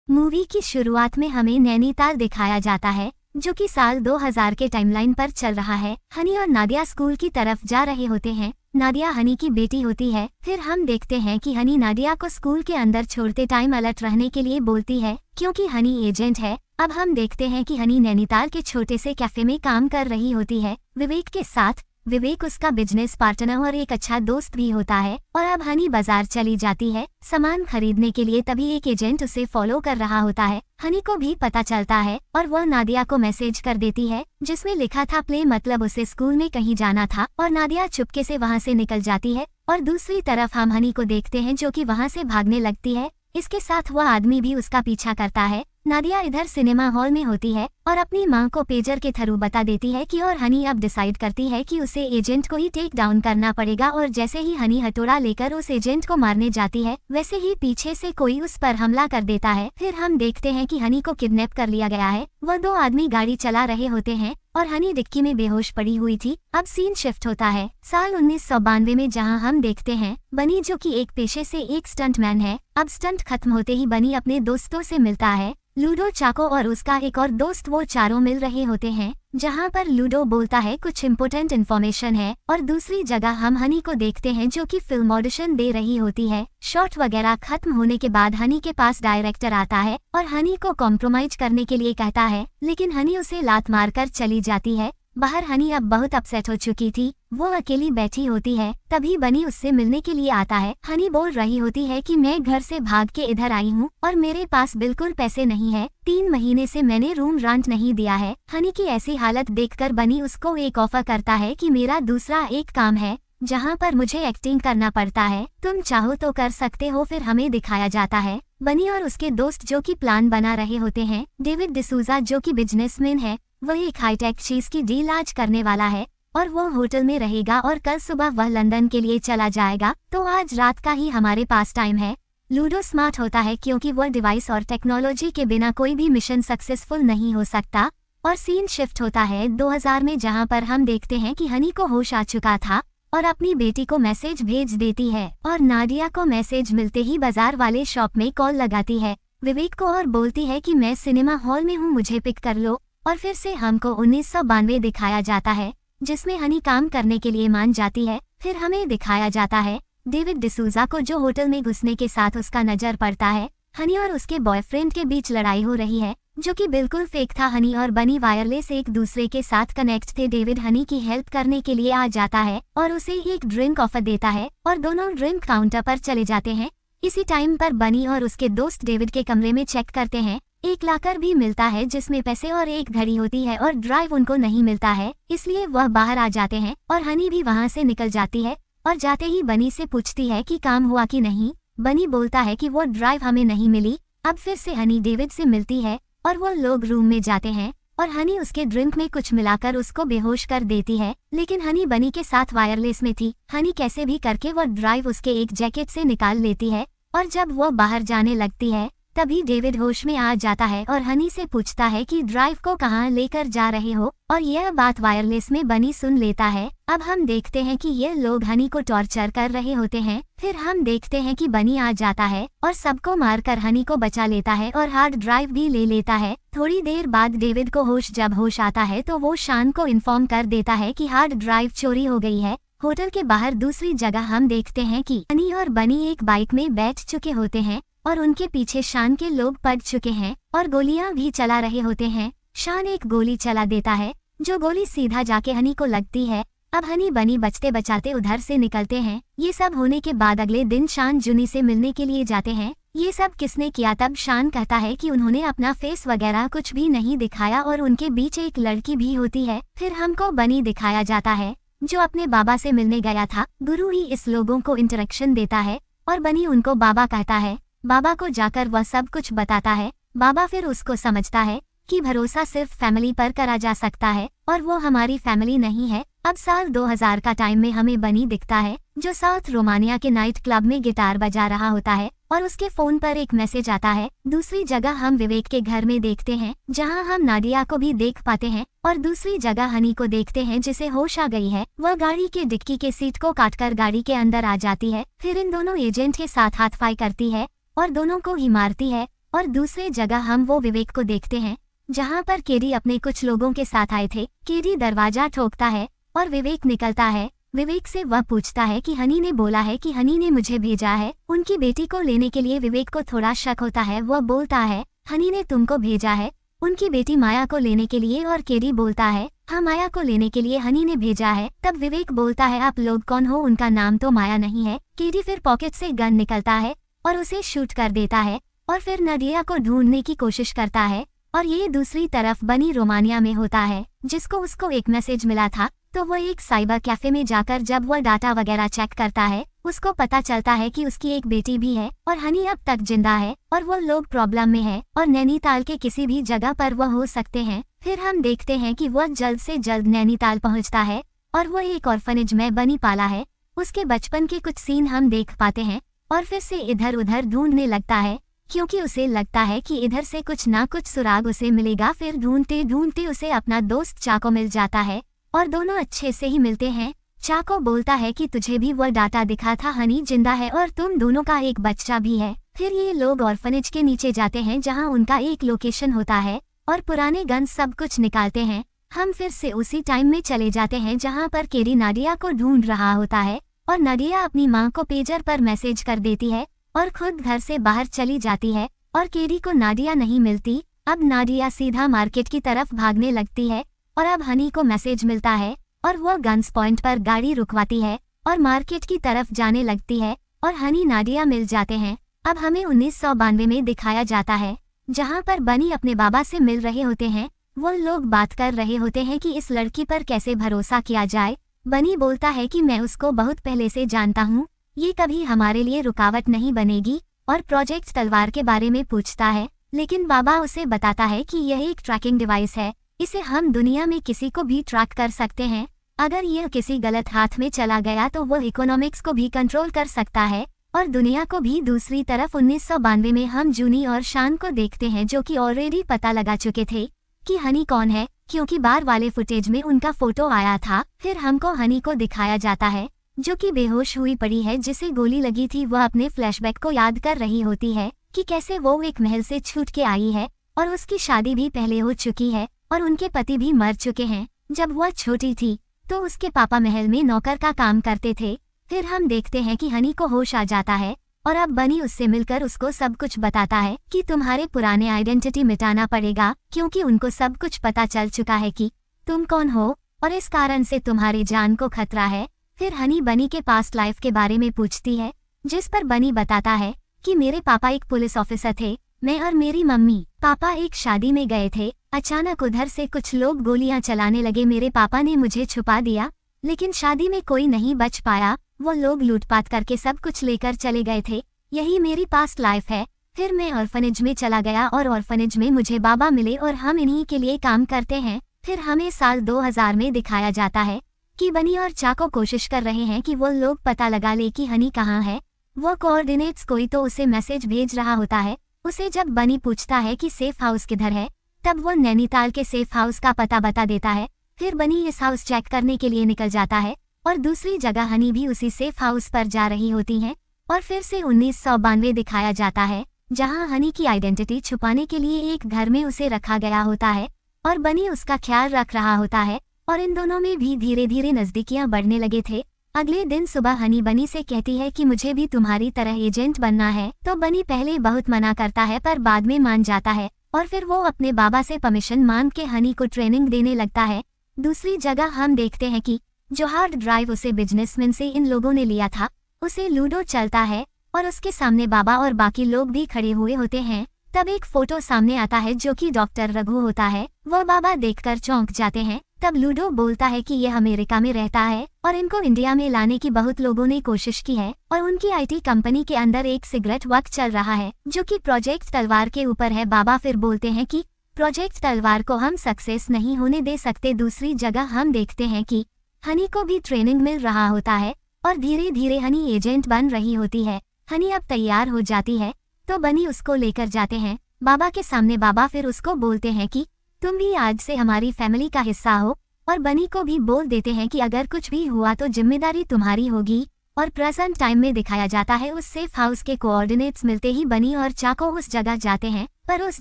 Movie की शुरुआत में हमें नैनीताल दिखाया जाता है, जो कि साल 2000 के टाइमलाइन पर चल रहा है। हनी और नादिया स्कूल की तरफ जा रहे होते हैं। नादिया हनी की बेटी होती है। फिर हम देखते हैं कि हनी नादिया को स्कूल के अंदर छोड़ते टाइम अलर्ट रहने के लिए बोलती है, क्योंकि हनी एजेंट है। अब हम देखते हैं कि हनी नैनीताल के छोटे से कैफे में काम कर रही होती है विवेक के साथ। विवेक उसका बिजनेस पार्टनर और एक अच्छा दोस्त भी होता है। और अब हनी बाजार चली जाती है सामान खरीदने के लिए, तभी एक एजेंट उसे फॉलो कर रहा होता है। हनी को भी पता चलता है और वह नादिया को मैसेज कर देती है, जिसमें लिखा था प्ले, मतलब उसे स्कूल में कहीं जाना था। और नादिया चुपके से वहां से निकल जाती है। और दूसरी तरफ हम हनी को देखते हैं, जो कि वहां से भागने लगती है। इसके साथ वह आदमी भी उसका पीछा करता है। नादिया इधर सिनेमा हॉल में होती है और अपनी मां को पेजर के थ्रू बता देती है कि और हनी अब डिसाइड करती है कि उसे एजेंट को ही टेक डाउन करना पड़ेगा। और जैसे ही हनी हथौड़ा लेकर उस एजेंट को मारने जाती है, वैसे ही पीछे से कोई उस पर हमला कर देता है। फिर हम देखते हैं कि हनी को किडनैप कर लिया गया है। वह दो आदमी गाड़ी चला रहे होते हैं और हनी डिक्की में बेहोश पड़ी हुई थी। अब सीन शिफ्ट होता है साल 1992 में, जहां हम देखते हैं बनी, जो कि एक पेशे से एक स्टंटमैन है। अब स्टंट खत्म होते ही बनी अपने दोस्तों से मिलता है, लूडो, चाको और उसका एक और दोस्त। वो चारों मिल रहे होते हैं, जहां पर लूडो बोलता है कुछ इम्पोर्टेंट इन्फॉर्मेशन है। और दूसरी जगह हम हनी को देखते हैं, जो कि फिल्म ऑडिशन दे रही होती है। शॉट वगैरह खत्म होने के बाद हनी के पास डायरेक्टर आता है और हनी को कॉम्प्रोमाइज करने के लिए कहता है, लेकिन हनी उसे लात मारकर चली जाती है। बाहर हनी अब बहुत अपसेट हो चुकी थी, वो अकेली बैठी होती है। तभी बनी उससे मिलने के लिए आता है। हनी बोल रही होती है कि मैं घर से भाग के इधर आई हूँ और मेरे पास बिल्कुल पैसे नहीं है। 3 महीने से मैंने रूम रेंट नहीं दिया है। हनी की ऐसी हालत देखकर बनी उसको एक ऑफर करता है कि मेरा दूसरा एक काम है, जहाँ पर मुझे एक्टिंग करना पड़ता है, तुम चाहो तो कर सकते हो। फिर हमें दिखाया जाता है बनी और उसके दोस्त, जो कि प्लान बना रहे होते हैं। डेविड डिसूजा, जो कि बिजनेसमैन है, वह एक हाईटेक चीज की डील आज करने वाला है और वो होटल में रहेगा और कल सुबह वह लंदन के लिए चला जाएगा। तो आज रात का ही हमारे पास टाइम है। लूडो स्मार्ट होता है, क्योंकि वह डिवाइस और टेक्नोलॉजी के बिना कोई भी मिशन सक्सेसफुल नहीं हो सकता। और सीन शिफ्ट होता है 2000 में, जहां पर हम देखते हैं कि हनी को होश आ चुका था और अपनी बेटी को मैसेज भेज देती है। और नादिया को मैसेज मिलते ही बाजार वाले शॉप में कॉल लगाती है विवेक को और बोलती है कि मैं सिनेमा हॉल में हूँ, मुझे पिक कर लो। और फिर से हमको 1992 दिखाया जाता है, जिसमें हनी काम करने के लिए मान जाती है। फिर हमें दिखाया जाता है डेविड डिसूजा को, जो होटल में घुसने के साथ उसका नजर पड़ता है। हनी और उसके बॉयफ्रेंड के बीच लड़ाई हो रही है, जो कि बिल्कुल फेक था। हनी और बनी वायरलेस एक दूसरे के साथ कनेक्ट थे। डेविड हनी की हेल्प करने के लिए आ जाता है और उसे एक ड्रिंक ऑफर देता है और दोनों ड्रिंक काउंटर पर चले जाते हैं। इसी टाइम पर बनी और उसके दोस्त डेविड के कमरे में चेक करते हैं। एक लाकर भी मिलता है, जिसमें पैसे और एक घड़ी होती है और ड्राइव उनको नहीं मिलता है, इसलिए वह बाहर आ जाते हैं और हनी भी वहां से निकल जाती है। और जाते ही बनी से पूछती है कि काम हुआ कि नहीं। बनी बोलता है कि वो ड्राइव हमें नहीं मिली। अब फिर से हनी डेविड से मिलती है और वो लोग रूम में जाते हैं और हनी उसके ड्रिंक में कुछ मिलाकर उसको बेहोश कर देती है। लेकिन हनी बनी के साथ वायरलेस में थी। हनी कैसे भी करके वो ड्राइव उसके एक जैकेट से निकाल लेती है और जब वो बाहर जाने लगती है, तभी डेविड होश में आ जाता है और हनी से पूछता है कि ड्राइव को कहाँ लेकर जा रहे हो। और यह बात वायरलेस में बनी सुन लेता है। अब हम देखते हैं कि ये लोग हनी को टॉर्चर कर रहे होते हैं। फिर हम देखते हैं कि बनी आ जाता है और सबको मारकर हनी को बचा लेता है और हार्ड ड्राइव भी ले लेता है। थोड़ी देर बाद डेविड को जब होश आता है, तो वो शान को इन्फॉर्म कर देता है कि हार्ड ड्राइव चोरी हो गई है। होटल के बाहर दूसरी जगह हम देखते हैं कि हनी और बनी एक बाइक में बैठ चुके होते हैं और उनके पीछे शान के लोग पड़ चुके हैं और गोलियां भी चला रहे होते हैं। शान एक गोली चला देता है, जो गोली सीधा जाके हनी को लगती है। अब हनी बनी बचते बचाते उधर से निकलते हैं। ये सब होने के बाद अगले दिन शान जुनी से मिलने के लिए जाते हैं। ये सब किसने किया? तब शान कहता है कि उन्होंने अपना फेस वगैरह कुछ भी नहीं दिखाया और उनके बीच एक लड़की भी होती है। फिर हमको बनी दिखाया जाता है, जो अपने बाबा से मिलने गया था। गुरु ही इस लोगों को इंटरेक्शन देता है और बनी उनको बाबा कहता है। बाबा को जाकर वह सब कुछ बताता है। बाबा फिर उसको समझता है कि भरोसा सिर्फ फैमिली पर करा जा सकता है और वो हमारी फैमिली नहीं है। अब साल 2000 का टाइम में हमें बनी दिखता है, जो साउथ रोमानिया के नाइट क्लब में गिटार बजा रहा होता है और उसके फोन पर एक मैसेज आता है। दूसरी जगह हम विवेक के घर में देखते हैं, जहां हम नादिया को भी देख पाते हैं। और दूसरी जगह हनी को देखते हैं, जिसे होश आ गई है। वह गाड़ी के डिक्की के सीट को काटकर गाड़ी के अंदर आ जाती है। फिर इन दोनों एजेंट के साथ हाथापाई करती है और दोनों को ही मारती है और दूसरे जगह हम वो विवेक को देखते हैं जहाँ पर केडी अपने कुछ लोगों के साथ आए थे। केडी दरवाजा ठोकता है और विवेक निकलता है। विवेक से वह पूछता है कि हनी ने बोला है कि हनी ने मुझे भेजा है उनकी बेटी को लेने के लिए। विवेक को थोड़ा शक होता है। वह बोलता है हनी ने तुमको भेजा है उनकी बेटी माया को लेने के लिए, और केडी बोलता है हाँ माया को लेने के लिए हनी ने भेजा है। तब विवेक बोलता है आप लोग कौन हो, उनका नाम तो माया नहीं है। केडी फिर पॉकेट से गन निकलता है और उसे शूट कर देता है और फिर नादिया को ढूंढने की कोशिश करता है। और ये दूसरी तरफ बनी रोमानिया में होता है जिसको उसको एक मैसेज मिला था। तो वह एक साइबर कैफे में जाकर जब वह डाटा वगैरह चेक करता है उसको पता चलता है कि उसकी एक बेटी भी है और हनी अब तक जिंदा है और वो लोग प्रॉब्लम में है और नैनीताल के किसी भी जगह पर वह हो सकते हैं। फिर हम देखते हैं कि वह जल्द से जल्द नैनीताल पहुंचता है और वह एक ऑर्फनेज में बनी पाला है। उसके बचपन के कुछ सीन हम देख पाते हैं और फिर से इधर उधर ढूंढने लगता है क्योंकि उसे लगता है कि इधर से कुछ ना कुछ सुराग उसे मिलेगा। फिर ढूंढते ढूंढते उसे अपना दोस्त चाको मिल जाता है और दोनों अच्छे से ही मिलते हैं। चाको बोलता है कि तुझे भी वह डाटा दिखा था, हनी जिंदा है और तुम दोनों का एक बच्चा भी है। फिर ये लोग ऑर्फनेज के नीचे जाते हैं जहां उनका एक लोकेशन होता है और पुराने गन सब कुछ निकालते हैं। हम फिर से उसी टाइम में चले जाते हैं जहां पर केडी नादिया को ढूंढ रहा होता है और नादिया अपनी माँ को पेजर पर मैसेज कर देती है और खुद घर से बाहर चली जाती है और केडी को नादिया नहीं मिलती। अब नादिया सीधा मार्केट की तरफ भागने लगती है और अब हनी को मैसेज मिलता है और वह गन्स पॉइंट पर गाड़ी रुकवाती है और मार्केट की तरफ जाने लगती है और हनी नादिया मिल जाते हैं। अब हमें 1992 में दिखाया जाता है जहां पर बनी अपने बाबा से मिल रहे होते हैं। वो लोग बात कर रहे होते हैं कि इस लड़की पर कैसे भरोसा किया जाए। बनी बोलता है कि मैं उसको बहुत पहले से जानता हूँ, ये कभी हमारे लिए रुकावट नहीं बनेगी, और प्रोजेक्ट तलवार के बारे में पूछता है लेकिन बाबा उसे बताता है कि यह एक ट्रैकिंग डिवाइस है, इसे हम दुनिया में किसी को भी ट्रैक कर सकते हैं। अगर यह किसी गलत हाथ में चला गया तो वह इकोनॉमिक्स को भी कंट्रोल कर सकता है और दुनिया को भी। दूसरी तरफ 1992 में हम जूनी और शान को देखते हैं जो कि ऑलरेडी पता लगा चुके थे कि हनी कौन है क्योंकि बार वाले फुटेज में उनका फोटो आया था। फिर हमको हनी को दिखाया जाता है जो कि बेहोश हुई पड़ी है, जिसे गोली लगी थी। वह अपने फ्लैशबैक को याद कर रही होती है कि कैसे वो एक महल से छूट के आई है और उसकी शादी भी पहले हो चुकी है और उनके पति भी मर चुके हैं। जब वह छोटी थी तो उसके पापा महल में नौकर का काम करते थे। फिर हम देखते हैं कि हनी को होश आ जाता है और अब बनी उससे मिलकर उसको सब कुछ बताता है कि तुम्हारे पुराने आइडेंटिटी मिटाना पड़ेगा क्योंकि उनको सब कुछ पता चल चुका है कि तुम कौन हो और इस कारण से तुम्हारी जान को खतरा है। फिर हनी बनी के पास्ट लाइफ के बारे में पूछती है जिस पर बनी बताता है कि मेरे पापा एक पुलिस ऑफिसर थे, मैं और मेरी मम्मी पापा एक शादी में गए थे। अचानक उधर से कुछ लोग गोलियां चलाने लगे, मेरे पापा ने मुझे छुपा दिया लेकिन शादी में कोई नहीं बच पाया। वो लोग लूटपाट करके सब कुछ लेकर चले गए थे। यही मेरी पास्ट लाइफ है। फिर मैं ऑर्फनेज में चला गया और ऑर्फनेज में मुझे बाबा मिले और हम इन्हीं के लिए काम करते हैं। फिर हमें साल 2000 में दिखाया जाता है कि बनी और चाको कोशिश कर रहे हैं कि वो लोग पता लगा ले कि हनी कहाँ है। वो कोऑर्डिनेट्स कोई तो उसे मैसेज भेज रहा होता है। उसे जब बनी पूछता है कि सेफ हाउस किधर है तब वो नैनीताल के सेफ हाउस का पता बता देता है। फिर बनी इस हाउस चेक करने के लिए निकल जाता है और दूसरी जगह हनी भी उसी सेफ हाउस पर जा रही होती हैं। और फिर से 1992 दिखाया जाता है जहां हनी की आइडेंटिटी छुपाने के लिए एक घर में उसे रखा गया होता है और बनी उसका ख्याल रख रहा होता है और इन दोनों में भी धीरे धीरे नजदीकियां बढ़ने लगे थे। अगले दिन सुबह हनी बनी से कहती है कि मुझे भी तुम्हारी तरह एजेंट बनना है। तो बनी पहले बहुत मना करता है पर बाद में मान जाता है और फिर वो अपने बाबा से परमिशन मांग के हनी को ट्रेनिंग देने लगता है। दूसरी जगह हम देखते हैं कि जो हार्ड ड्राइव उसे बिजनेसमैन से इन लोगों ने लिया था उसे लूडो चलता है और उसके सामने बाबा और बाकी लोग भी खड़े हुए होते हैं। तब एक फोटो सामने आता है जो कि डॉक्टर रघु होता है। वो बाबा देखकर चौंक जाते हैं। तब लूडो बोलता है कि यह अमेरिका में रहता है और इनको इंडिया में लाने की बहुत लोगों ने कोशिश की है और उनकी आईटी कंपनी के अंदर एक सिगरेट वर्क चल रहा है जो कि प्रोजेक्ट तलवार के ऊपर है। बाबा फिर बोलते हैं कि प्रोजेक्ट तलवार को हम सक्सेस नहीं होने दे सकते। दूसरी जगह हम देखते हैं कि हनी को भी ट्रेनिंग मिल रहा होता है और धीरे धीरे हनी एजेंट बन रही होती है। हनी अब तैयार हो जाती है तो बनी उसको लेकर जाते हैं बाबा के सामने। बाबा फिर उसको बोलते हैं कि तुम भी आज से हमारी फैमिली का हिस्सा हो और बनी को भी बोल देते हैं कि अगर कुछ भी हुआ तो जिम्मेदारी तुम्हारी होगी। और प्रेजेंट टाइम में दिखाया जाता है उस सेफ हाउस के कोऑर्डिनेट्स मिलते ही बनी और चाको उस जगह जाते हैं, पर उस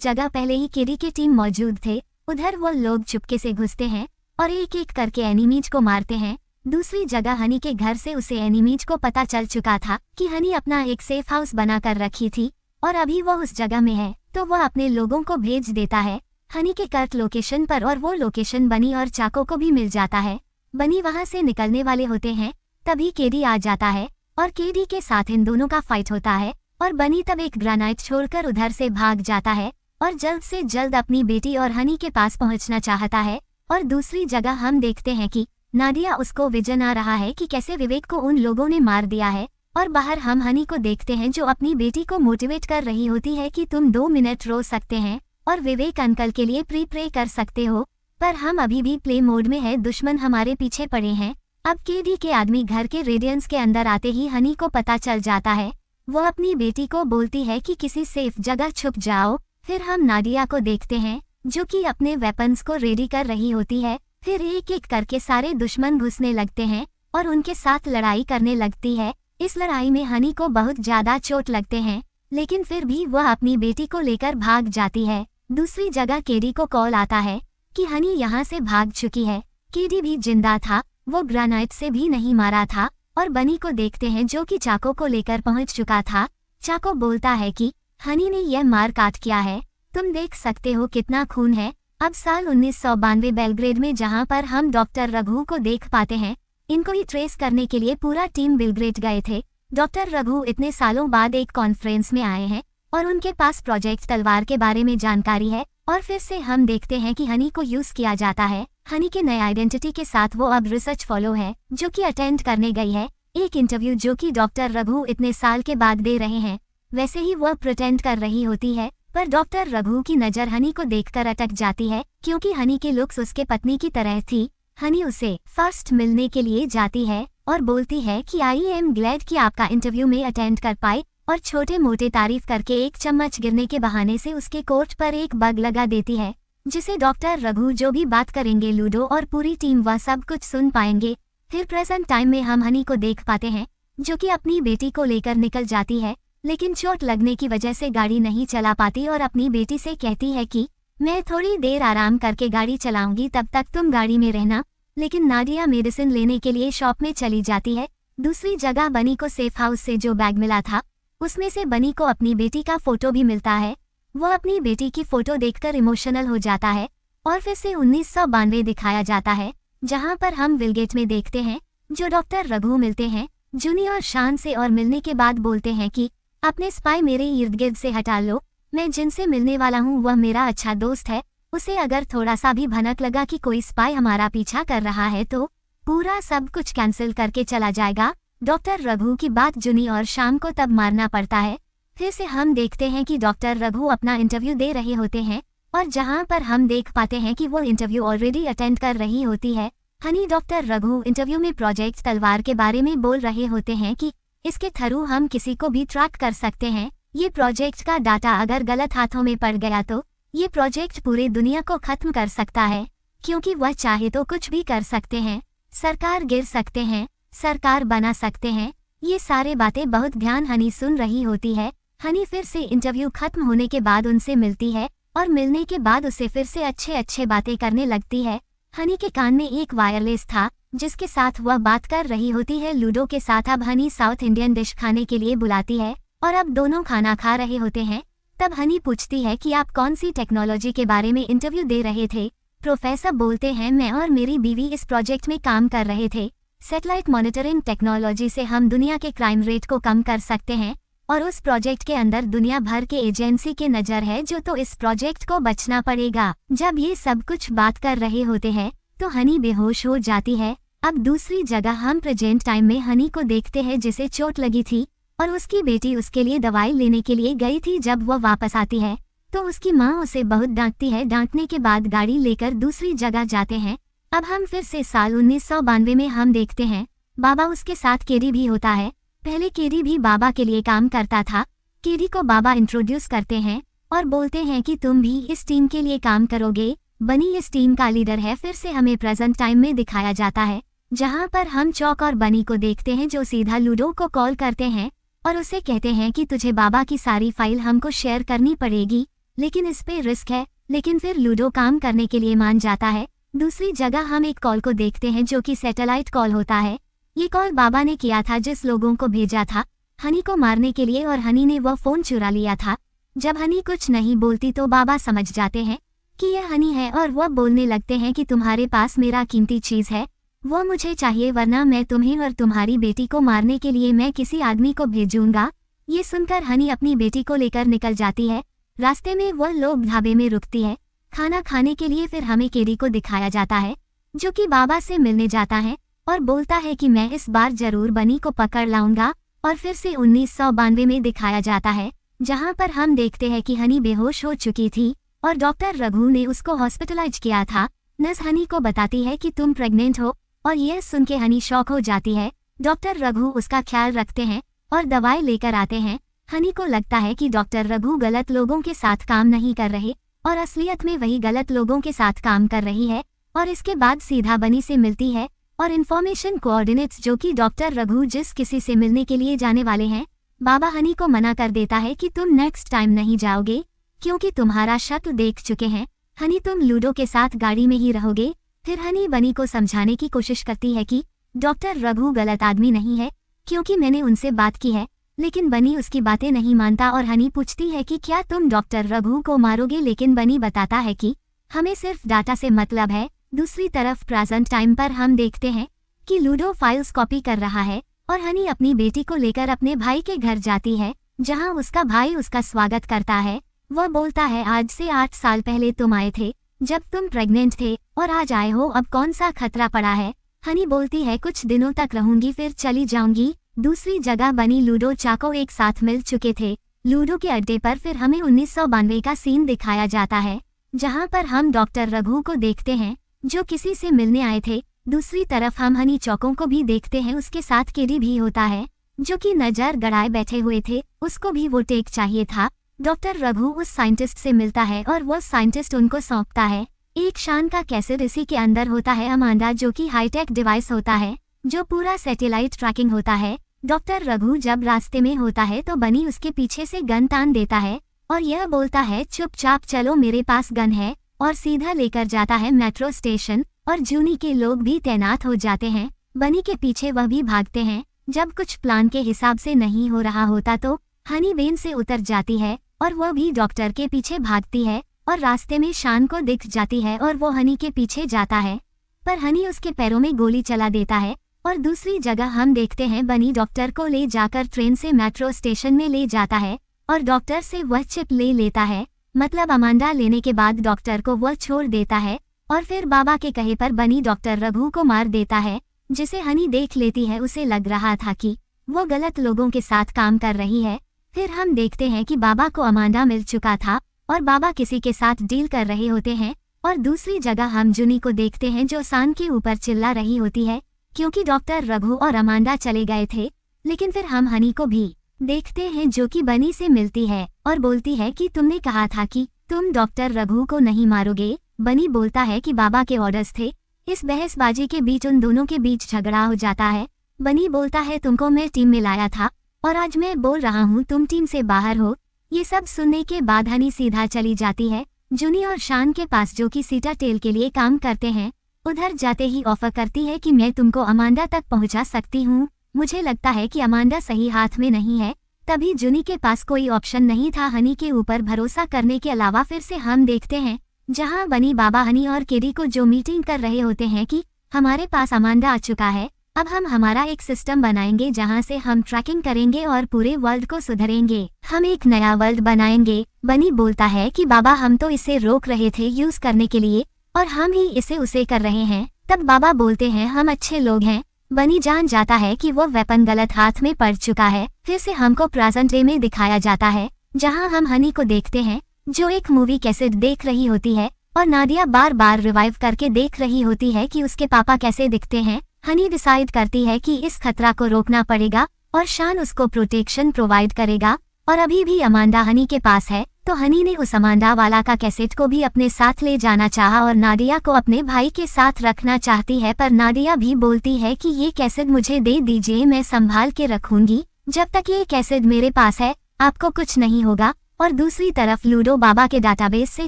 जगह पहले ही केडी की टीम मौजूद थे। उधर वो लोग चुपके से घुसते हैं और एक एक करके एनिमीज को मारते हैं। दूसरी जगह हनी के घर से उसे एनिमीज को पता चल चुका था कि हनी अपना एक सेफ हाउस बना कर रखी थी और अभी वो उस जगह में है, तो वह अपने लोगों को भेज देता है हनी के कर्ट लोकेशन पर, और वो लोकेशन बनी और चाको को भी मिल जाता है। बनी वहां से निकलने वाले होते हैं, तभी केडी आ जाता है और केडी के साथ इन दोनों का फाइट होता है और बनी तब एक ग्रेनाइट छोड़कर उधर से भाग जाता है और जल्द से जल्द अपनी बेटी और हनी के पास पहुंचना चाहता है। और दूसरी जगह हम देखते हैं कि नादिया उसको विजन आ रहा है कि कैसे विवेक को उन लोगों ने मार दिया है, और बाहर हम हनी को देखते हैं जो अपनी बेटी को मोटिवेट कर रही होती है कि तुम 2 मिनट रो सकते हैं और विवेक अंकल के लिए प्रे कर सकते हो, पर हम अभी भी प्ले मोड में है, दुश्मन हमारे पीछे पड़े हैं। अब केडी के आदमी घर के रेडियंस के अंदर आते ही हनी को पता चल जाता है। वो अपनी बेटी को बोलती है कि किसी सेफ जगह छुप जाओ। फिर हम नादिया को देखते हैं जो कि अपने वेपन्स को रेडी कर रही होती है। फिर एक एक करके सारे दुश्मन घुसने लगते हैं और उनके साथ लड़ाई करने लगती है। इस लड़ाई में हनी को बहुत ज्यादा चोट लगते हैं, लेकिन फिर भी वह अपनी बेटी को लेकर भाग जाती है। दूसरी जगह केडी को कॉल आता है कि हनी यहाँ से भाग चुकी है। केडी भी जिंदा था, वो ग्रेनाइट से भी नहीं मारा था। और बनी को देखते हैं जो कि चाको को लेकर पहुंच चुका था। चाको बोलता है कि हनी ने यह मार काट किया है, तुम देख सकते हो कितना खून है। अब साल 1992 बेलग्रेड में जहां पर हम डॉक्टर रघु को देख पाते हैं, इनको ही ट्रेस करने के लिए पूरा टीम बेलग्रेड गए थे। डॉक्टर रघु इतने सालों बाद एक कॉन्फ्रेंस में आए हैं और उनके पास प्रोजेक्ट तलवार के बारे में जानकारी है। और फिर से हम देखते हैं कि हनी को यूज किया जाता है। हनी के नए आइडेंटिटी के साथ वो अब रिसर्च फॉलो है जो कि अटेंड करने गई है एक इंटरव्यू जो कि डॉक्टर रघु इतने साल के बाद दे रहे हैं। वैसे ही वह प्रिटेंड कर रही होती है, पर डॉक्टर रघु की नज़र हनी को देखकर अटक जाती है क्योंकि हनी के लुक्स उसके पत्नी की तरह थी। हनी उसे फर्स्ट मिलने के लिए जाती है और बोलती है कि आई एम ग्लैड कि आपका इंटरव्यू में अटेंड कर पाए, और छोटे मोटे तारीफ करके एक चम्मच गिरने के बहाने से उसके कोट पर एक बग लगा देती है, जिसे डॉक्टर रघु जो भी बात करेंगे लूडो और पूरी टीम वह सब कुछ सुन पाएंगे। फिर प्रेजेंट टाइम में हम हनी को देख पाते हैं जो कि अपनी बेटी को लेकर निकल जाती है, लेकिन चोट लगने की वजह से गाड़ी नहीं चला पाती और अपनी बेटी से कहती है कि मैं थोड़ी देर आराम करके गाड़ी चलाऊंगी, तब तक तुम गाड़ी में रहना। लेकिन नादिया मेडिसिन लेने के लिए शॉप में चली जाती है। दूसरी जगह बनी को सेफ हाउस से जो बैग मिला था उसमें से बनी को अपनी बेटी का फोटो भी मिलता है। वह अपनी बेटी की फोटो देखकर इमोशनल हो जाता है और फिर से 1992 दिखाया जाता है जहां पर हम विलगेट में देखते हैं जो डॉक्टर रघु मिलते हैं जूनी और शान से, और मिलने के बाद बोलते हैं कि अपने स्पाई मेरे इर्द गिर्द से हटा लो, मैं जिनसे मिलने वाला हूँ वह मेरा अच्छा दोस्त है। उसे अगर थोड़ा सा भी भनक लगा कि कोई स्पाई हमारा पीछा कर रहा है तो पूरा सब कुछ कैंसिल करके चला जाएगा। डॉक्टर रघु की बात जूनी और शाम को तब मारना पड़ता है। फिर से हम देखते हैं कि डॉक्टर रघु अपना इंटरव्यू दे रहे होते हैं और जहां पर हम देख पाते हैं कि वो इंटरव्यू ऑलरेडी अटेंड कर रही होती है। हनी डॉक्टर रघु इंटरव्यू में प्रोजेक्ट तलवार के बारे में बोल रहे होते हैं कि इसके थ्रू हम किसी को भी ट्रैक कर सकते हैं। ये प्रोजेक्ट का डाटा अगर गलत हाथों में पड़ गया तो ये प्रोजेक्ट पूरे दुनिया को खत्म कर सकता है, क्योंकि वह चाहे तो कुछ भी कर सकते हैं। सरकार गिर सकते हैं, सरकार बना सकते हैं। ये सारे बातें बहुत ध्यान हनी सुन रही होती है। हनी फिर से इंटरव्यू खत्म होने के बाद उनसे मिलती है और मिलने के बाद उसे फिर से अच्छे बातें करने लगती है। हनी के कान में एक वायरलेस था जिसके साथ वह बात कर रही होती है लूडो के साथ। अब हनी साउथ इंडियन डिश खाने के लिए बुलाती है और अब दोनों खाना खा रहे होते हैं। तब हनी पूछती है कि आप कौन सी टेक्नोलॉजी के बारे में इंटरव्यू दे रहे थे। प्रोफेसर बोलते हैं मैं और मेरी बीवी इस प्रोजेक्ट में काम कर रहे थे। सैटेलाइट मॉनिटरिंग टेक्नोलॉजी से हम दुनिया के क्राइम रेट को कम कर सकते हैं और उस प्रोजेक्ट के अंदर दुनिया भर के एजेंसी के नज़र है जो तो इस प्रोजेक्ट को बचना पड़ेगा। जब ये सब कुछ बात कर रहे होते हैं तो हनी बेहोश हो जाती है। अब दूसरी जगह हम प्रेजेंट टाइम में हनी को देखते हैं जिसे चोट लगी थी और उसकी बेटी उसके लिए दवाई लेने के लिए गई थी। जब वह वापस आती है तो उसकी माँ उसे बहुत डांटती है। डांटने के बाद गाड़ी लेकर दूसरी जगह जाते हैं। अब हम फिर से साल 1992 में हम देखते हैं बाबा उसके साथ केडी भी होता है। पहले केडी भी बाबा के लिए काम करता था। केडी को बाबा इंट्रोड्यूस करते हैं और बोलते हैं कि तुम भी इस टीम के लिए काम करोगे। बनी इस टीम का लीडर है। फिर से हमें प्रेजेंट टाइम में दिखाया जाता है जहां पर हम चौक और बनी को देखते हैं जो सीधा लूडो को कॉल करते हैं और उसे कहते हैं कि तुझे बाबा की सारी फाइल हमको शेयर करनी पड़ेगी, लेकिन इस पे रिस्क है। लेकिन फिर लूडो काम करने के लिए मान जाता है। दूसरी जगह हम एक कॉल को देखते हैं जो कि सैटेलाइट कॉल होता है। ये कॉल बाबा ने किया था जिस लोगों को भेजा था हनी को मारने के लिए, और हनी ने वह फोन चुरा लिया था। जब हनी कुछ नहीं बोलती तो बाबा समझ जाते हैं कि यह हनी है और वह बोलने लगते हैं कि तुम्हारे पास मेरा कीमती चीज है, वो मुझे चाहिए, वरना मैं तुम्हें और तुम्हारी बेटी को मारने के लिए मैं किसी आदमी को भेजूंगा। ये सुनकर हनी अपनी बेटी को लेकर निकल जाती है। रास्ते में वह लोग ढाबे में रुकती है खाना खाने के लिए। फिर हमें केडी को दिखाया जाता है जो कि बाबा से मिलने जाता है और बोलता है कि मैं इस बार जरूर बनी को पकड़ लाऊंगा। और फिर से 1992 में दिखाया जाता है जहां पर हम देखते हैं कि हनी बेहोश हो चुकी थी और डॉक्टर रघु ने उसको हॉस्पिटलाइज किया था। नर्स हनी को बताती है कि तुम प्रेग्नेंट हो और यह सुन के हनी शॉक हो जाती है। डॉक्टर रघु उसका ख्याल रखते हैं और दवाई लेकर आते हैं। हनी को लगता है कि डॉक्टर रघु गलत लोगों के साथ काम नहीं कर रहे और असलियत में वही गलत लोगों के साथ काम कर रही है। और इसके बाद सीधा बनी से मिलती है और इन्फॉर्मेशन कोऑर्डिनेट्स जो कि डॉक्टर रघु जिस किसी से मिलने के लिए जाने वाले हैं। बाबा हनी को मना कर देता है कि तुम नेक्स्ट टाइम नहीं जाओगे क्योंकि तुम्हारा शक्ल देख चुके हैं। हनी तुम लूडो के साथ गाड़ी में ही रहोगे। फिर हनी बनी को समझाने की कोशिश करती है कि डॉक्टर रघु गलत आदमी नहीं है क्योंकि मैंने उनसे बात की है, लेकिन बनी उसकी बातें नहीं मानता और हनी पूछती है कि क्या तुम डॉक्टर रघु को मारोगे, लेकिन बनी बताता है कि हमें सिर्फ डाटा से मतलब है। दूसरी तरफ प्रेजेंट टाइम पर हम देखते हैं कि लूडो फाइल्स कॉपी कर रहा है और हनी अपनी बेटी को लेकर अपने भाई के घर जाती है जहां उसका भाई उसका स्वागत करता है। वह बोलता है आज से 8 साल पहले तुम आए थे जब तुम प्रेग्नेंट थे और आज आए हो, अब कौन सा खतरा पड़ा है। हनी बोलती है कुछ दिनों तक रहूंगी फिर चली जाऊंगी। दूसरी जगह बनी लूडो चाको एक साथ मिल चुके थे लूडो के अड्डे पर। फिर हमें 1992 का सीन दिखाया जाता है जहां पर हम डॉक्टर रघु को देखते हैं जो किसी से मिलने आए थे। दूसरी तरफ हम हनी चौकों को भी देखते हैं, उसके साथ केडी भी होता है जो कि नजर गड़ाए बैठे हुए थे, उसको भी वो टेक चाहिए था। डॉक्टर रघु उस साइंटिस्ट से मिलता है और वो साइंटिस्ट उनको सौंपता है एक शान का कैसेट। इसी के अंदर होता है अमांडा जो कि हाईटेक डिवाइस होता है जो पूरा सैटेलाइट ट्रैकिंग होता है। डॉक्टर रघु जब रास्ते में होता है तो बनी उसके पीछे से गन तान देता है और यह बोलता है चुपचाप चलो मेरे पास गन है, और सीधा लेकर जाता है मेट्रो स्टेशन। और जूनी के लोग भी तैनात हो जाते हैं, बनी के पीछे वह भी भागते हैं। जब कुछ प्लान के हिसाब से नहीं हो रहा होता तो हनी वेन से उतर जाती है और वह भी डॉक्टर के पीछे भागती है और रास्ते में शान को दिख जाती है और वो हनी के पीछे जाता है, पर हनी उसके पैरों में गोली चला देता है। और दूसरी जगह हम देखते हैं बनी डॉक्टर को ले जाकर ट्रेन से मेट्रो स्टेशन में ले जाता है और डॉक्टर से वह चिप ले लेता है, मतलब अमांडा लेने के बाद डॉक्टर को वह छोड़ देता है। और फिर बाबा के कहे पर बनी डॉक्टर रघु को मार देता है, जिसे हनी देख लेती है। उसे लग रहा था कि वो गलत लोगों के साथ काम कर रही है। फिर हम देखते हैं कि बाबा को अमांडा मिल चुका था और बाबा किसी के साथ डील कर रहे होते हैं। और दूसरी जगह हम जूनी को देखते हैं जो सान के ऊपर चिल्ला रही होती है क्योंकि डॉक्टर रघु और अमांडा चले गए थे। लेकिन फिर हम हनी को भी देखते हैं जो कि बनी से मिलती है और बोलती है कि तुमने कहा था कि तुम डॉक्टर रघु को नहीं मारोगे। बनी बोलता है कि बाबा के ऑर्डर्स थे। इस बहसबाजी के बीच उन दोनों के बीच झगड़ा हो जाता है। बनी बोलता है तुमको मैं टीम में लाया था और आज मैं बोल रहा हूँ तुम टीम से बाहर हो। ये सब सुनने के बाद हनी सीधा चली जाती है जूनी और शान के पास जो कि सीटा टेल के लिए काम करते हैं। उधर जाते ही ऑफर करती है कि मैं तुमको अमांडा तक पहुंचा सकती हूँ। मुझे लगता है कि अमांडा सही हाथ में नहीं है। तभी जूनी के पास कोई ऑप्शन नहीं था हनी के ऊपर भरोसा करने के अलावा। फिर से हम देखते हैं जहां बनी बाबा हनी और केडी को जो मीटिंग कर रहे होते हैं कि हमारे पास अमांडा आ चुका है, अब हम हमारा एक सिस्टम बनाएंगे जहां से हम ट्रैकिंग करेंगे और पूरे वर्ल्ड को सुधरेंगे। हम एक नया वर्ल्ड बनाएंगे। बनी बोलता है कि बाबा हम तो इसे रोक रहे थे यूज करने के लिए और हम ही इसे उसे कर रहे हैं। तब बाबा बोलते हैं हम अच्छे लोग हैं। बनी जान जाता है कि वो वेपन गलत हाथ में पड़ चुका है। फिर से हमको प्रेजेंट डे में दिखाया जाता है जहां हम हनी को देखते हैं जो एक मूवी कैसेट देख रही होती है और नादिया बार बार रिवाइव करके देख रही होती है कि उसके पापा कैसे दिखते हैं। हनी डिसाइड करती है कि इस खतरा को रोकना पड़ेगा और शान उसको प्रोटेक्शन प्रोवाइड करेगा। और अभी भी अमांडा हनी के पास है तो हनी ने उस अमांडा वाला का कैसेट को भी अपने साथ ले जाना चाहा और नादिया को अपने भाई के साथ रखना चाहती है, पर नादिया भी बोलती है कि ये कैसेट मुझे दे दीजिए, मैं संभाल के रखूंगी, जब तक ये कैसेट मेरे पास है आपको कुछ नहीं होगा। और दूसरी तरफ लूडो बाबा के डाटाबेस से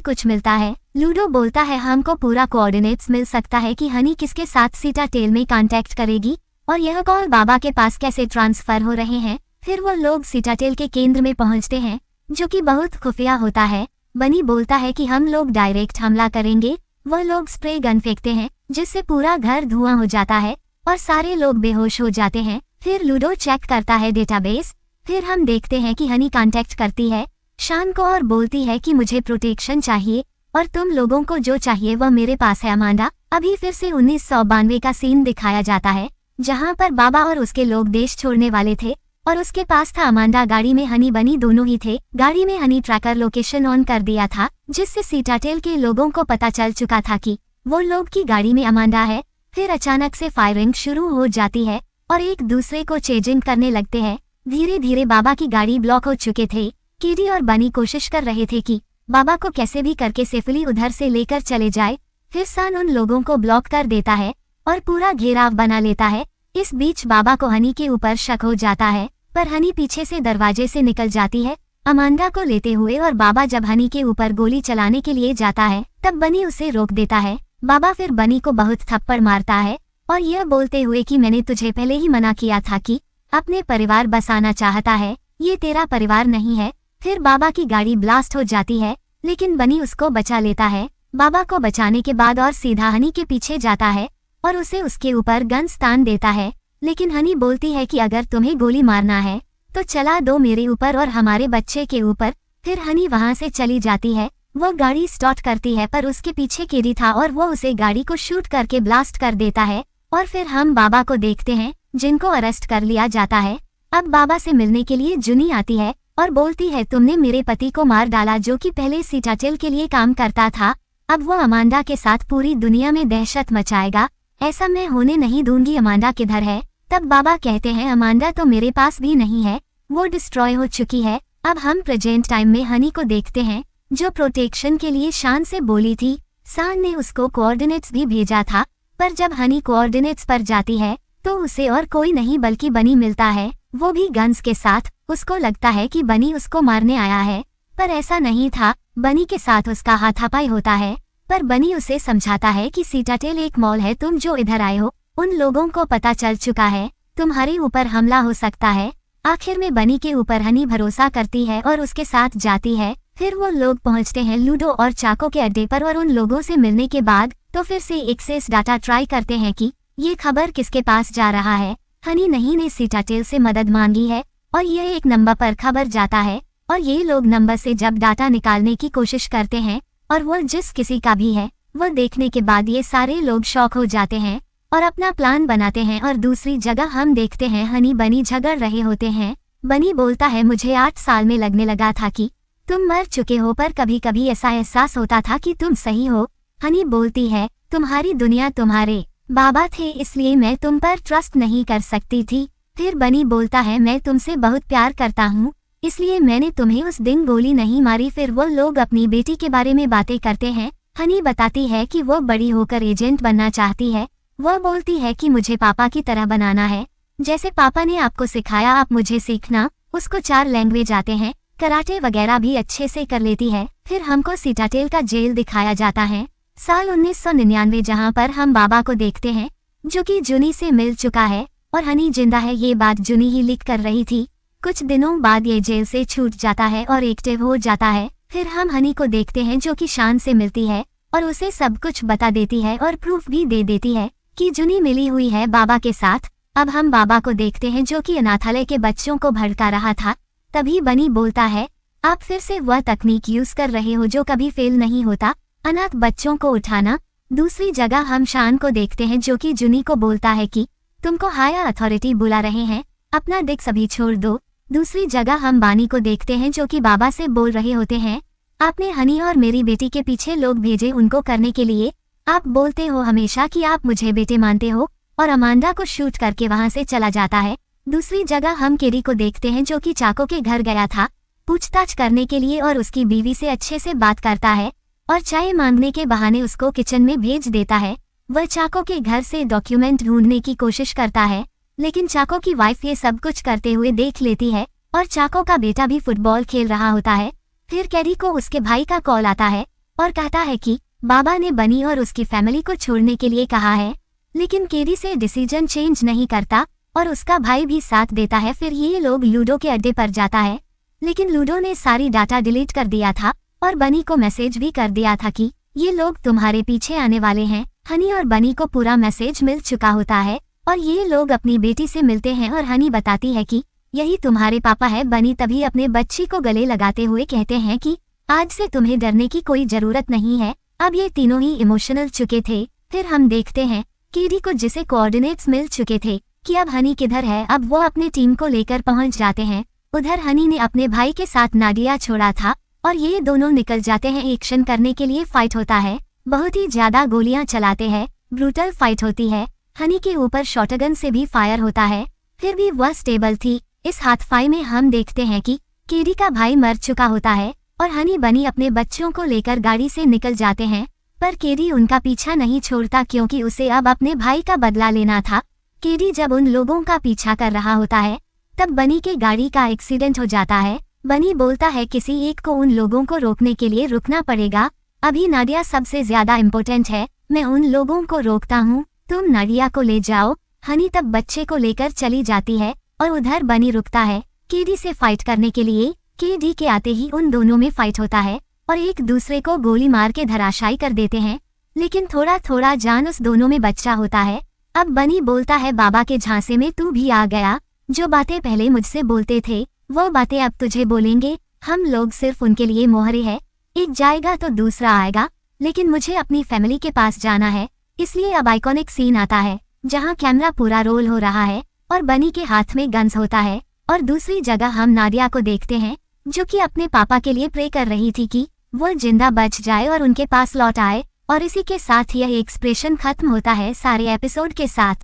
कुछ मिलता है। लूडो बोलता है हमको पूरा कोऑर्डिनेट्स मिल सकता है कि हनी किसके साथ सीटाटेल में कांटेक्ट करेगी और यह कॉल बाबा के पास कैसे ट्रांसफर हो रहे हैं। फिर वो लोग सीटाटेल के केंद्र में पहुंचते हैं जो कि बहुत खुफिया होता है। बनी बोलता है कि हम लोग डायरेक्ट हमला करेंगे। वह लोग स्प्रे गन फेंकते हैं जिससे पूरा घर धुआं हो जाता है और सारे लोग बेहोश हो जाते हैं। फिर लूडो चेक करता है डेटाबेस। फिर हम देखते हैं कि हनी कांटेक्ट करती है शान को और बोलती है कि मुझे प्रोटेक्शन चाहिए और तुम लोगों को जो चाहिए वह मेरे पास है अमांडा। अभी फिर से 1992 का सीन दिखाया जाता है जहां पर बाबा और उसके लोग देश छोड़ने वाले थे और उसके पास था अमांडा। गाड़ी में हनी बनी दोनों ही थे। गाड़ी में हनी ट्रैकर लोकेशन ऑन कर दिया था जिससे सीटाटेल के लोगों को पता चल चुका था कि वो लोग की गाड़ी में अमांडा है। फिर अचानक से फायरिंग शुरू हो जाती है और एक दूसरे को चेजिंग करने लगते हैं। धीरे धीरे बाबा की गाड़ी ब्लॉक हो चुके थे। केडी और बनी कोशिश कर रहे थे कि बाबा को कैसे भी करके सेफली उधर से लेकर चले जाए। फिर सान उन लोगों को ब्लॉक कर देता है और पूरा घेराव बना लेता है। इस बीच बाबा को हनी के ऊपर शक हो जाता है पर हनी पीछे से दरवाजे से निकल जाती है अमांडा को लेते हुए और बाबा जब हनी के ऊपर गोली चलाने के लिए जाता है तब बनी उसे रोक देता है। बाबा फिर बनी को बहुत थप्पड़ मारता है और यह बोलते हुए कि मैंने तुझे पहले ही मना किया था कि अपने परिवार बसाना चाहता है, ये तेरा परिवार नहीं है। फिर बाबा की गाड़ी ब्लास्ट हो जाती है लेकिन बनी उसको बचा लेता है। बाबा को बचाने के बाद और सीधा हनी के पीछे जाता है और उसे उसके ऊपर गन तान देता है। लेकिन हनी बोलती है कि अगर तुम्हें गोली मारना है तो चला दो मेरे ऊपर और हमारे बच्चे के ऊपर। फिर हनी वहां से चली जाती है। वो गाड़ी स्टार्ट करती है पर उसके पीछे केडी था और वो उसे गाड़ी को शूट करके ब्लास्ट कर देता है। और फिर हम बाबा को देखते हैं जिनको अरेस्ट कर लिया जाता है। अब बाबा से मिलने के लिए जुनी आती है और बोलती है तुमने मेरे पति को मार डाला जो कि पहले सीटाटेल के लिए काम करता था। अब वो अमांडा के साथ पूरी दुनिया में दहशत मचाएगा, ऐसा मैं होने नहीं दूंगी। अमांडा किधर है? तब बाबा कहते हैं अमांडा तो मेरे पास भी नहीं है, वो डिस्ट्रॉय हो चुकी है। अब हम प्रेजेंट टाइम में हनी को देखते हैं जो प्रोटेक्शन के लिए शान से बोली थी। शान ने उसको कोऑर्डिनेट्स भी भेजा था पर जब हनी कोऑर्डिनेट्स पर जाती है तो उसे और कोई नहीं बल्कि बनी मिलता है, वो भी गन्स के साथ। उसको लगता है कि बनी उसको मारने आया है पर ऐसा नहीं था। बनी के साथ उसका हाथापाई होता है पर बनी उसे समझाता है कि सीटाटेल एक मॉल है, तुम जो इधर आए हो उन लोगों को पता चल चुका है, तुम्हारे ऊपर हमला हो सकता है। आखिर में बनी के ऊपर हनी भरोसा करती है और उसके साथ जाती है। फिर वो लोग पहुंचते हैं लूडो और चाको के अड्डे पर और उन लोगों से मिलने के बाद तो फिर से एक्सेस डाटा ट्राई करते हैं कि ये खबर किसके पास जा रहा है। हनी नहीं ने सीटाटेल से मदद मांगी है और यह एक नंबर पर खबर जाता है और ये लोग नंबर से जब डाटा निकालने की कोशिश करते हैं और वो जिस किसी का भी है वो देखने के बाद ये सारे लोग शॉक हो जाते हैं और अपना प्लान बनाते हैं। और दूसरी जगह हम देखते हैं हनी बनी झगड़ रहे होते हैं। बनी बोलता है मुझे 8 साल में लगने लगा था कि तुम मर चुके हो पर कभी कभी ऐसा एहसास होता था कि तुम सही हो। हनी बोलती है तुम्हारी दुनिया तुम्हारे बाबा थे इसलिए मैं तुम पर ट्रस्ट नहीं कर सकती थी। फिर बनी बोलता है मैं तुमसे बहुत प्यार करता हूँ इसलिए मैंने तुम्हें उस दिन गोली नहीं मारी। फिर वो लोग अपनी बेटी के बारे में बातें करते हैं। हनी बताती है कि वो बड़ी होकर एजेंट बनना चाहती है। वह बोलती है कि मुझे पापा की तरह बनाना है, जैसे पापा ने आपको सिखाया आप मुझे सीखना। उसको 4 लैंग्वेज आते हैं, कराटे वगैरह भी अच्छे से कर लेती है। फिर हमको सीटाटेल का जेल दिखाया जाता है साल 1999 जहां पर हम बाबा को देखते हैं जो कि जुनी से मिल चुका है और हनी जिंदा है। ये बात जुनी ही लिख कर रही थी। कुछ दिनों बाद ये जेल से छूट जाता है और एक्टिव हो जाता है। फिर हम हनी को देखते हैं जो कि शान से मिलती है और उसे सब कुछ बता देती है और प्रूफ भी दे देती है कि जुनी मिली हुई है बाबा के साथ। अब हम बाबा को देखते हैं जो कि अनाथालय के बच्चों को भड़का रहा था। तभी बनी बोलता है आप फिर से वह तकनीक यूज कर रहे हो जो कभी फेल नहीं होता, अनाथ बच्चों को उठाना। दूसरी जगह हम शान को देखते हैं जो कि जुनी को बोलता है कि तुमको हायर अथॉरिटी बुला रहे हैं, अपना दिख सभी छोड़ दो। दूसरी जगह हम बानी को देखते हैं जो कि बाबा से बोल रहे होते हैं आपने हनी और मेरी बेटी के पीछे लोग भेजे उनको करने के लिए। आप बोलते हो हमेशा कि आप मुझे बेटे मानते हो और अमांडा को शूट करके वहां से चला जाता है। दूसरी जगह हम केडी को देखते हैं जो कि चाको के घर गया था पूछताछ करने के लिए और उसकी बीवी से अच्छे से बात करता है और चाय मांगने के बहाने उसको किचन में भेज देता है। वह चाको के घर से डॉक्यूमेंट ढूंढने की कोशिश करता है, लेकिन चाको की वाइफ ये सब कुछ करते हुए देख लेती है और चाको का बेटा भी फुटबॉल खेल रहा होता है। फिर कैरी को उसके भाई का कॉल आता है और कहता है कि बाबा ने बनी और उसकी फैमिली को छोड़ने के लिए कहा है, लेकिन केरी से डिसीजन चेंज नहीं करता और उसका भाई भी साथ देता है। फिर ये लोग लूडो के अड्डे पर जाता है, लेकिन लूडो ने सारी डाटा डिलीट कर दिया था और बनी को मैसेज भी कर दिया था कि ये लोग तुम्हारे पीछे आने वाले हैं। हनी और बनी को पूरा मैसेज मिल चुका होता है और ये लोग अपनी बेटी से मिलते हैं और हनी बताती है कि यही तुम्हारे पापा है। बनी तभी अपने बच्ची को गले लगाते हुए कहते हैं कि आज से तुम्हें डरने की कोई जरूरत नहीं है। अब ये तीनों ही इमोशनल चुके थे। फिर हम देखते हैं केरी को जिसे कोऑर्डिनेट्स मिल चुके थे कि अब हनी किधर है। अब वो अपने टीम को लेकर पहुंच जाते हैं। उधर हनी ने अपने भाई के साथ नादिया छोड़ा था और ये दोनों निकल जाते हैं। एक्शन करने के लिए फाइट होता है, बहुत ही ज्यादा गोलियां चलाते हैं, ब्रूटल फाइट होती है। हनी के ऊपर शॉटगन से भी फायर होता है, फिर भी वह स्टेबल थी। इस हाथापाई में हम देखते हैं कि केरी का भाई मर चुका होता है और हनी बनी अपने बच्चों को लेकर गाड़ी से निकल जाते हैं, पर केरी उनका पीछा नहीं छोड़ता क्योंकि उसे अब अपने भाई का बदला लेना था। केरी जब उन लोगों का पीछा कर रहा होता है तब बनी के गाड़ी का एक्सीडेंट हो जाता है। बनी बोलता है किसी एक को उन लोगों को रोकने के लिए रुकना पड़ेगा। अभी नादिया सबसे ज्यादा इम्पोर्टेंट है, मैं उन लोगों को रोकता हूँ, तुम नादिया को ले जाओ। हनी तब बच्चे को लेकर चली जाती है और उधर बनी रुकता है केडी से फाइट करने के लिए। केडी के आते ही उन दोनों में फाइट होता है और एक दूसरे को गोली मार के धराशायी कर देते हैं, लेकिन थोड़ा थोड़ा जान उस दोनों में बचा होता है। अब बनी बोलता है बाबा के झांसे में तू भी आ गया, जो बातें पहले मुझसे बोलते थे वो बातें अब तुझे बोलेंगे। हम लोग सिर्फ उनके लिए मोहरे हैं, एक जाएगा तो दूसरा आएगा, लेकिन मुझे अपनी फैमिली के पास जाना है। इसलिए अब आइकॉनिक सीन आता है जहां कैमरा पूरा रोल हो रहा है और बनी के हाथ में गन्स होता है और दूसरी जगह हम नादिया को देखते हैं जो कि अपने पापा के लिए प्रे कर रही थी कि वो जिंदा बच जाए और उनके पास लौट आए। और इसी के साथ यह एक्सप्रेशन खत्म होता है सारे एपिसोड के साथ।